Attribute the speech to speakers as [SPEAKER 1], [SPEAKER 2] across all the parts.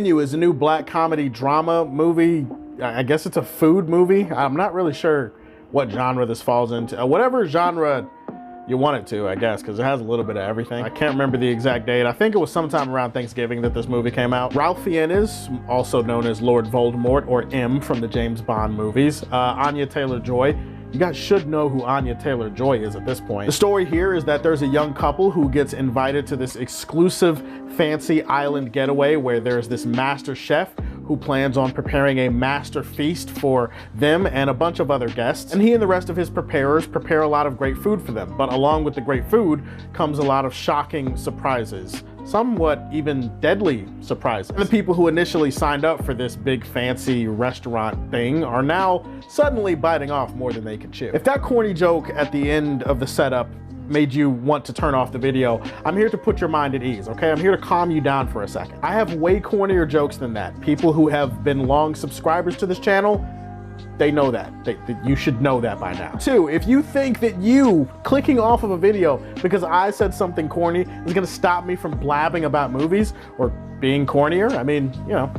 [SPEAKER 1] Menu is a new black comedy drama movie. I guess it's a food movie. I'm not really sure what genre this falls into. Whatever genre you want it to, I guess, because it has a little bit of everything. I can't remember the exact date. I think it was sometime around Thanksgiving that this movie came out. Ralph Fiennes, also known as Lord Voldemort, or M from the James Bond movies. Anya Taylor-Joy. You guys should know who Anya Taylor-Joy is at this point. The story here is that there's a young couple who gets invited to this exclusive fancy island getaway where there's this master chef who plans on preparing a master feast for them and a bunch of other guests. And he and the rest of his preparers prepare a lot of great food for them. But along with the great food comes a lot of shocking surprises, somewhat even deadly surprises. And the people who initially signed up for this big fancy restaurant thing are now suddenly biting off more than they can chew. If that corny joke at the end of the setup made you want to turn off the video, I'm here to put your mind at ease, okay? I'm here to calm you down for a second. I have way cornier jokes than that. People who have been long subscribers to this channel, they know that. You should know that by now. Two, if you think that you clicking off of a video because I said something corny is gonna stop me from blabbing about movies or being cornier, I mean, you know,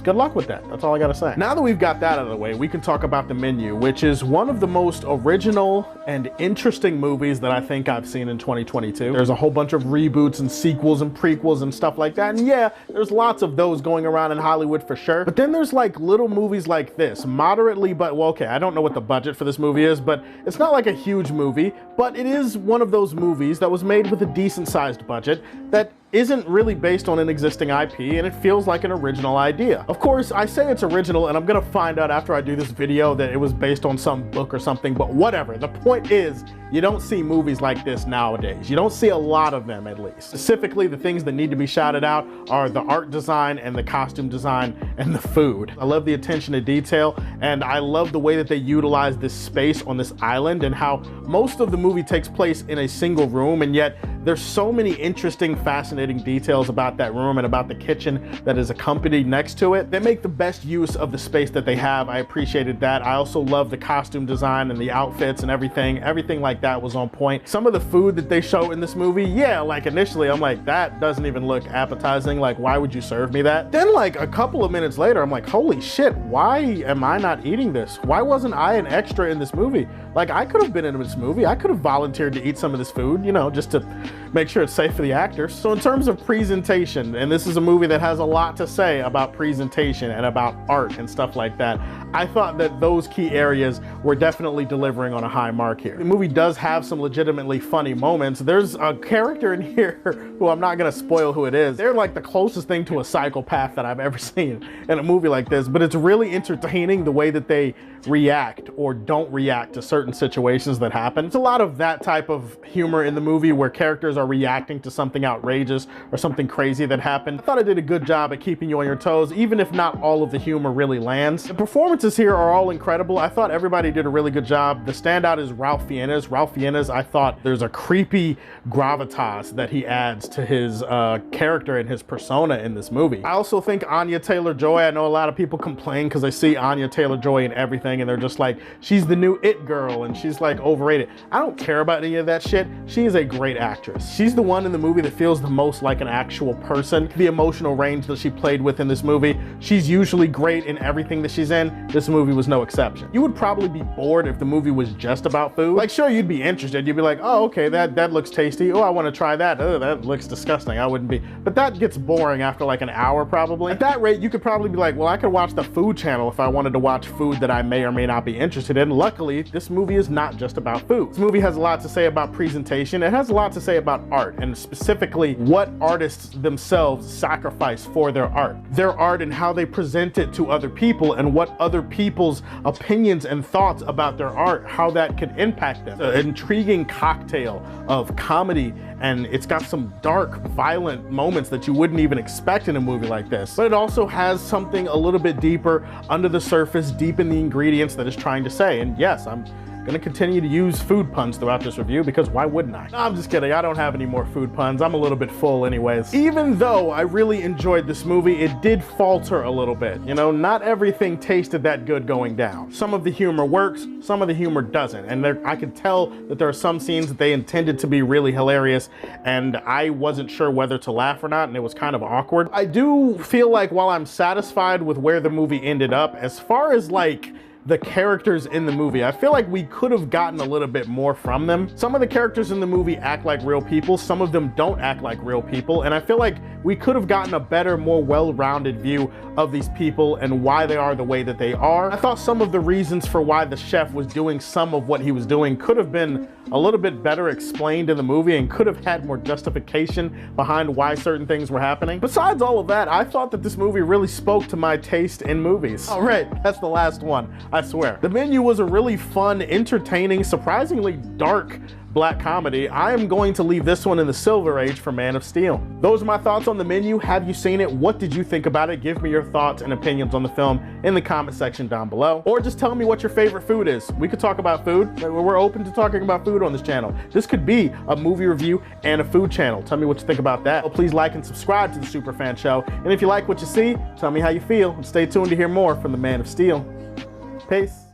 [SPEAKER 1] good luck with that. That's all I gotta say. Now that we've got that out of the way, we can talk about The Menu, which is one of the most original and interesting movies that I think I've seen in 2022. There's a whole bunch of reboots and sequels and prequels and stuff like that. And yeah, there's lots of those going around in Hollywood for sure. But then there's like little movies like this, moderately, but well, okay, I don't know what the budget for this movie is, but it's not like a huge movie, but it is one of those movies that was made with a decent sized budget that isn't really based on an existing IP, and it feels like an original idea. Of course, I say it's original, and I'm gonna find out after I do this video that it was based on some book or something, but whatever. The point is, you don't see movies like this nowadays. You don't see a lot of them, at least. Specifically, the things that need to be shouted out are the art design and the costume design and the food. I love the attention to detail, and I love the way that they utilize this space on this island and how most of the movie takes place in a single room, and yet there's so many interesting, fascinating details about that room and about the kitchen that is accompanied next to it. They make the best use of the space that they have. I appreciated that. I also love the costume design and the outfits and everything like that was on point. Some of the food that they show in this movie, yeah, like initially I'm like, that doesn't even look appetizing. Like, why would you serve me that? Then like a couple of minutes later, I'm like, holy shit, why am I not eating this? Why wasn't I an extra in this movie? Like, I could have been in this movie. I could have volunteered to eat some of this food, you know, just to make sure it's safe for the actors. So in terms of presentation, and this is a movie that has a lot to say about presentation and about art and stuff like that, I thought that those key areas were definitely delivering on a high mark here. The movie does have some legitimately funny moments. There's a character in here who I'm not gonna spoil who it is. They're like the closest thing to a psychopath that I've ever seen in a movie like this, but it's really entertaining the way that they react or don't react to certain situations that happen. It's a lot of that type of humor in the movie where characters are reacting to something outrageous or something crazy that happened. I thought I did a good job at keeping you on your toes, even if not all of the humor really lands. The performances here are all incredible. I thought everybody did a really good job. The standout is Ralph Fiennes. Ralph Fiennes, I thought there's a creepy gravitas that he adds to his character and his persona in this movie. I also think Anya Taylor-Joy, I know a lot of people complain because they see Anya Taylor-Joy in everything and they're just like, she's the new it girl and she's like overrated. I don't care about any of that shit. She is a great actress. She's the one in the movie that feels the most like an actual person. The emotional range that she played with in this movie, she's usually great in everything that she's in. This movie was no exception. You would probably be bored if the movie was just about food. Like, sure, you'd be interested. You'd be like, oh, okay, that looks tasty. Oh, I want to try that. Oh, that looks disgusting. I wouldn't be. But that gets boring after like an hour probably. At that rate, you could probably be like, well, I could watch the Food Channel if I wanted to watch food that I may or may not be interested in. Luckily, this movie is not just about food. This movie has a lot to say about presentation. It has a lot to say about art, and specifically what artists themselves sacrifice for their art. Their art and how they present it to other people and what other people's opinions and thoughts about their art, how that could impact them. An intriguing cocktail of comedy, and it's got some dark, violent moments that you wouldn't even expect in a movie like this. But it also has something a little bit deeper under the surface, deep in the ingredients that it's trying to say. And yes, I'm Gonna continue to use food puns throughout this review because why wouldn't I? No, I'm just kidding. I don't have any more food puns. I'm a little bit full anyways. Even though I really enjoyed this movie, it did falter a little bit. You know, not everything tasted that good going down. Some of the humor works, some of the humor doesn't. And I could tell that there are some scenes that they intended to be really hilarious and I wasn't sure whether to laugh or not, and it was kind of awkward. I do feel like while I'm satisfied with where the movie ended up, as far as like the characters in the movie, I feel like we could have gotten a little bit more from them. Some of the characters in the movie act like real people, some of them don't act like real people, and I feel like we could have gotten a better, more well-rounded view of these people and why they are the way that they are. I thought some of the reasons for why the chef was doing some of what he was doing could have been a little bit better explained in the movie and could have had more justification behind why certain things were happening. Besides all of that, I thought that this movie really spoke to my taste in movies. All right, that's the last one, I swear. The Menu was a really fun, entertaining, surprisingly dark black comedy. I am going to leave this one in the Silver Age for Man of Steel. Those are my thoughts on The Menu. Have you seen it? What did you think about it? Give me your thoughts and opinions on the film in the comment section down below. Or just tell me what your favorite food is. We could talk about food. We're open to talking about food on this channel. This could be a movie review and a food channel. Tell me what you think about that. Well, please like and subscribe to the Superfan Show. And if you like what you see, tell me how you feel. And stay tuned to hear more from the Man of Steel. Peace.